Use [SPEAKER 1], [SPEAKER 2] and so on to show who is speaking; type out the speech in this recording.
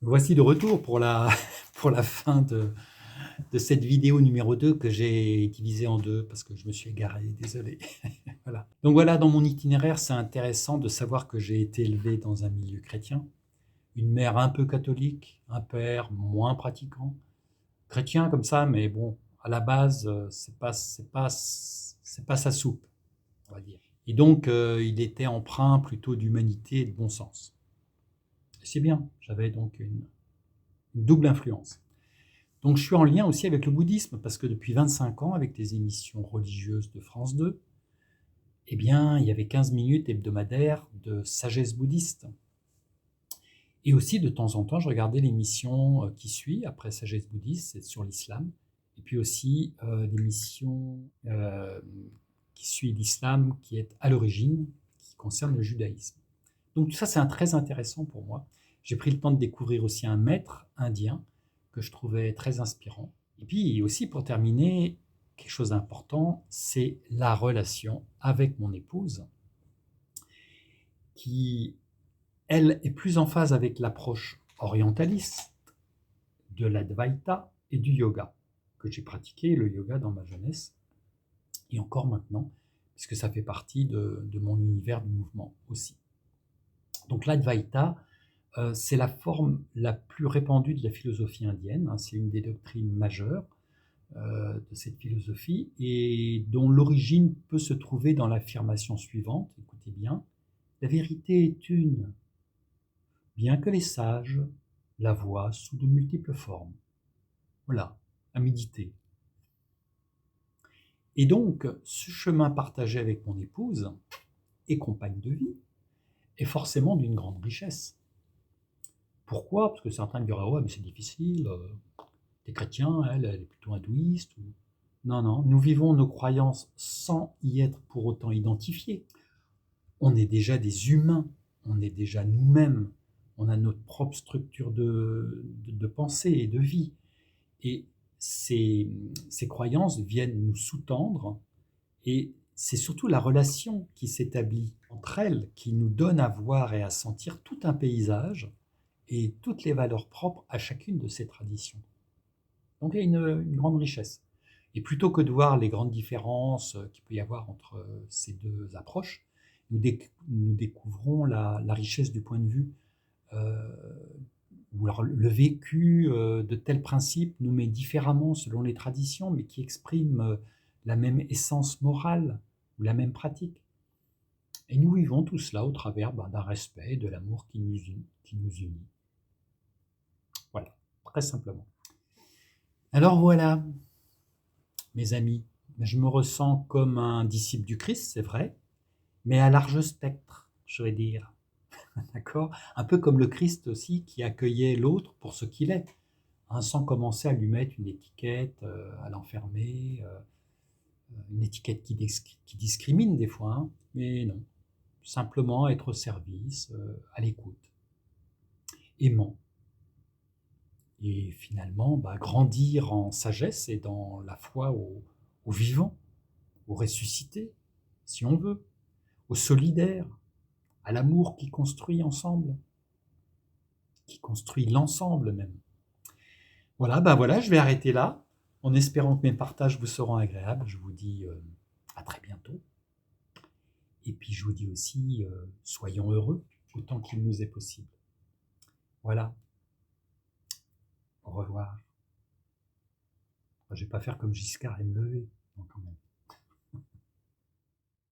[SPEAKER 1] Voici de retour pour la, pour la fin de cette vidéo numéro 2 que j'ai divisée en deux parce que je me suis égaré, désolé. Voilà. Donc voilà, dans mon itinéraire, c'est intéressant de savoir que j'ai été élevé dans un milieu chrétien, une mère un peu catholique, un père moins pratiquant, chrétien comme ça, mais bon, à la base, c'est pas sa soupe, on va dire. Et donc, il était empreint plutôt d'humanité et de bon sens. Et c'est bien, j'avais donc une double influence. Donc je suis en lien aussi avec le bouddhisme, parce que depuis 25 ans, avec les émissions religieuses de France 2, eh bien, il y avait 15 minutes hebdomadaires de sagesse bouddhiste. Et aussi, de temps en temps, je regardais l'émission qui suit, après Sagesse bouddhiste, c'est sur l'islam. Et puis aussi l'émission qui suit l'islam, qui est à l'origine, qui concerne le judaïsme. Donc tout ça, c'est très intéressant pour moi. J'ai pris le temps de découvrir aussi un maître indien que je trouvais très inspirant. Et puis aussi, pour terminer, quelque chose d'important, c'est la relation avec mon épouse, qui, elle, est plus en phase avec l'approche orientaliste de l'Advaita et du yoga, que j'ai pratiqué, le yoga, dans ma jeunesse, et encore maintenant, puisque ça fait partie de mon univers de mouvement aussi. Donc l'Advaita, c'est la forme la plus répandue de la philosophie indienne, hein, c'est une des doctrines majeures de cette philosophie et dont l'origine peut se trouver dans l'affirmation suivante, écoutez bien, la vérité est une, bien que les sages la voient sous de multiples formes. Voilà, à méditer. Et donc, ce chemin partagé avec mon épouse et compagne de vie est forcément d'une grande richesse. Pourquoi? Parce que certains me diraient, ouais, mais c'est difficile, t'es chrétien, elle est plutôt hindouiste. Ou... Non, non, nous vivons nos croyances sans y être pour autant identifiés. On est déjà des humains, on est déjà nous-mêmes, on a notre propre structure de pensée et de vie. Et ces croyances viennent nous sous-tendre, et c'est surtout la relation qui s'établit entre elles qui nous donne à voir et à sentir tout un paysage et toutes les valeurs propres à chacune de ces traditions. Donc il y a une grande richesse. Et plutôt que de voir les grandes différences qu'il peut y avoir entre ces deux approches, nous découvrons la richesse du point de vue, euh, ou alors le vécu de tels principes nous met différemment selon les traditions, mais qui expriment la même essence morale ou la même pratique. Et nous vivons tout cela au travers d'un respect, de l'amour qui nous unit. Voilà, très simplement. Alors voilà, mes amis, je me ressens comme un disciple du Christ, c'est vrai, mais à large spectre, je vais dire. D'accord? Un peu comme le Christ aussi qui accueillait l'autre pour ce qu'il est, hein, sans commencer à lui mettre une étiquette, à l'enfermer, une étiquette qui discrimine des fois, hein, mais non. Simplement être au service, à l'écoute, aimant. Et finalement, grandir en sagesse et dans la foi au vivant, au ressuscité, si on veut, au solidaire, à l'amour qui construit ensemble, qui construit l'ensemble même. Voilà, voilà, je vais arrêter là, en espérant que mes partages vous seront agréables. Je vous dis à très bientôt. Et puis je vous dis aussi, soyons heureux autant qu'il nous est possible. Voilà, au revoir. Je ne vais pas faire comme Giscard et me lever. Donc,